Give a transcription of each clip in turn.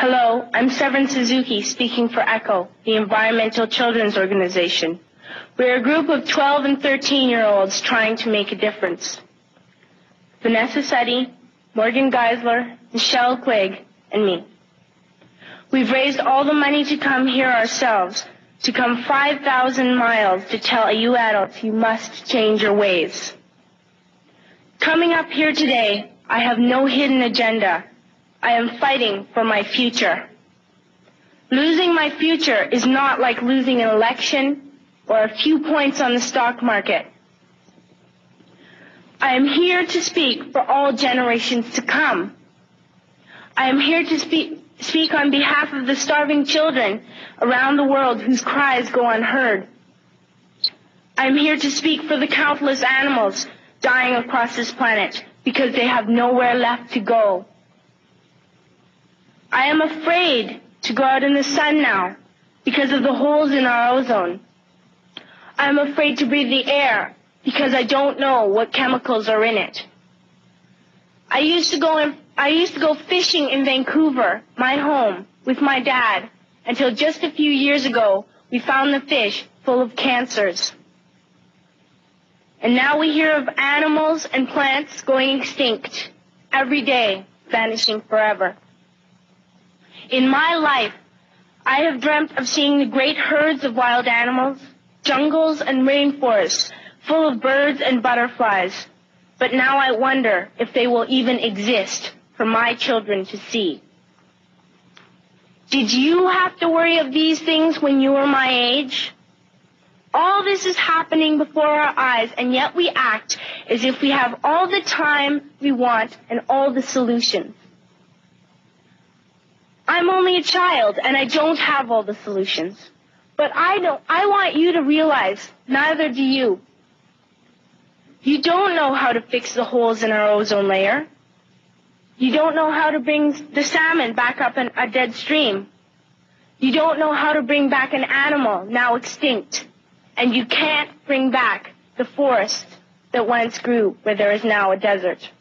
Hello, I'm Severn Suzuki, speaking for ECHO, the Environmental Children's Organization. We're a group of 12 and 13-year-olds trying to make a difference. Vanessa Seti, Morgan Geisler, Michelle Quigg, and me. We've raised all the money to come here ourselves, to come 5,000 miles to tell you adults you must change your ways. Coming up here today, I have no hidden agenda. I am fighting for my future. Losing my future is not like losing an election or a few points on the stock market. I am here to speak for all generations to come. I am here to speak on behalf of the starving children around the world whose cries go unheard. I am here to speak for the countless animals dying across this planet because they have nowhere left to go. I am afraid to go out in the sun now because of the holes in our ozone. I am afraid to breathe the air because I don't know what chemicals are in it. I used to go fishing in Vancouver, my home, with my dad, until just a few years ago we found the fish full of cancers. And now we hear of animals and plants going extinct, every day vanishing forever. In my life, I have dreamt of seeing the great herds of wild animals, jungles and rainforests full of birds and butterflies. But now I wonder if they will even exist for my children to see. Did you have to worry of these things when you were my age? All this is happening before our eyes, and yet we act as if we have all the time we want and all the solutions. I'm only a child, and I don't have all the solutions. But I want you to realize, neither do you. You don't know how to fix the holes in our ozone layer. You don't know how to bring the salmon back up in a dead stream. You don't know how to bring back an animal now extinct. And you can't bring back the forest that once grew where there is now a desert.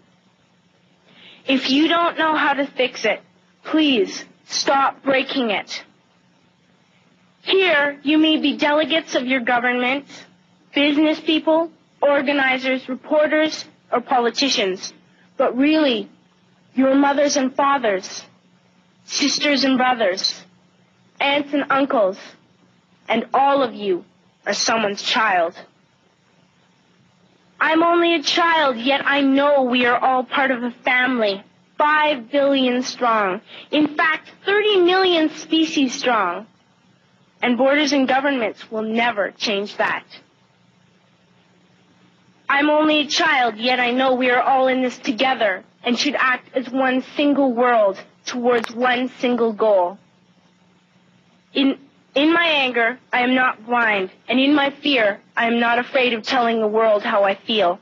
If you don't know how to fix it, please stop breaking it. Here, you may be delegates of your government, business people, organizers, reporters, or politicians, but really, your mothers and fathers, sisters and brothers, aunts and uncles, and all of you are someone's child. I'm only a child, yet I know we are all part of a family, 5 billion strong. In fact, 30 million species strong. And borders and governments will never change that. I'm only a child, yet I know we are all in this together and should act as one single world towards one single goal. In my anger, I am not blind, and in my fear, I am not afraid of telling the world how I feel.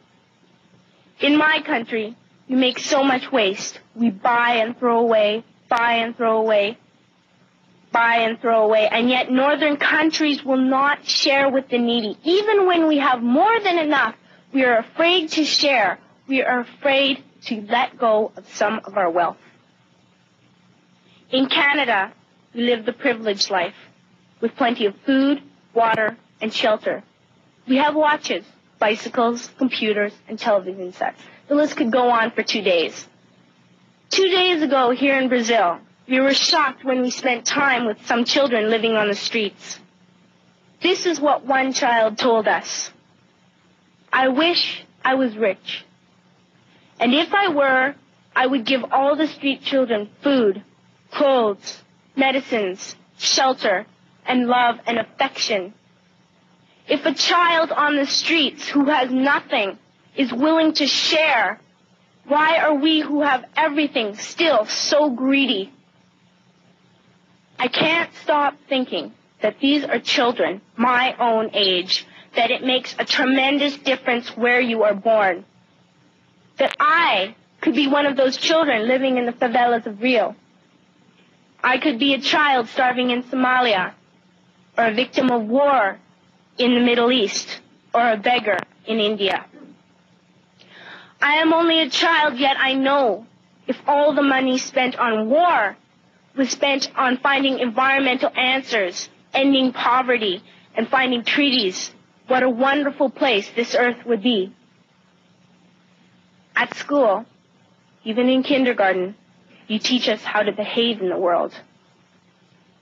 In my country, we make so much waste. We buy and throw away, buy and throw away, buy and throw away, and yet northern countries will not share with the needy. Even when we have more than enough, we are afraid to share. We are afraid to let go of some of our wealth. In Canada, we live the privileged life, with plenty of food, water, and shelter. We have watches, bicycles, computers, and television sets. The list could go on for 2 days. 2 days ago, here in Brazil, we were shocked when we spent time with some children living on the streets. This is what one child told us. I wish I was rich. And if I were, I would give all the street children food, clothes, medicines, shelter, and love and affection. If a child on the streets who has nothing is willing to share, why are we who have everything still so greedy? I can't stop thinking that these are children my own age, that it makes a tremendous difference where you are born. That I could be one of those children living in the favelas of Rio. I could be a child starving in Somalia, or a victim of war in the Middle East, or a beggar in India. I am only a child, yet I know if all the money spent on war was spent on finding environmental answers, ending poverty, and finding treaties, what a wonderful place this earth would be. At school, even in kindergarten, you teach us how to behave in the world.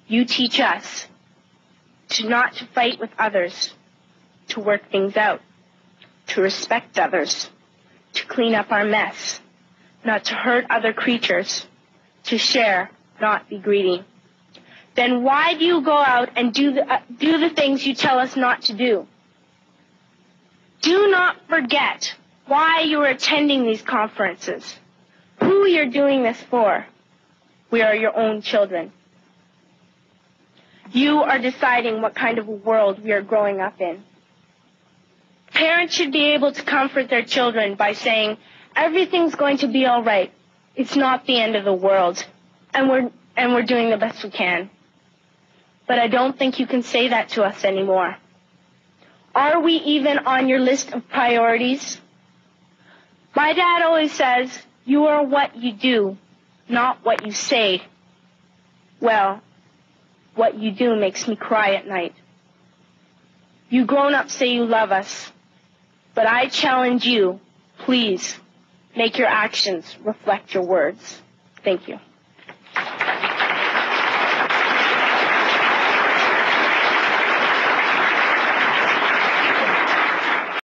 You teach us not to fight with others, to work things out, to respect others, to clean up our mess, not to hurt other creatures, to share, not be greedy. Then why do you go out and do the things you tell us not to do? Do not forget why you are attending these conferences, who you're doing this for. We are your own children. You are deciding what kind of a world we are growing up in. Parents should be able to comfort their children by saying, everything's going to be all right. It's not the end of the world, and we're doing the best we can. But I don't think you can say that to us anymore. Are we even on your list of priorities? My dad always says, you are what you do, not what you say. Well, what you do makes me cry at night. You grown-ups say you love us, but I challenge you, please, make your actions reflect your words. Thank you.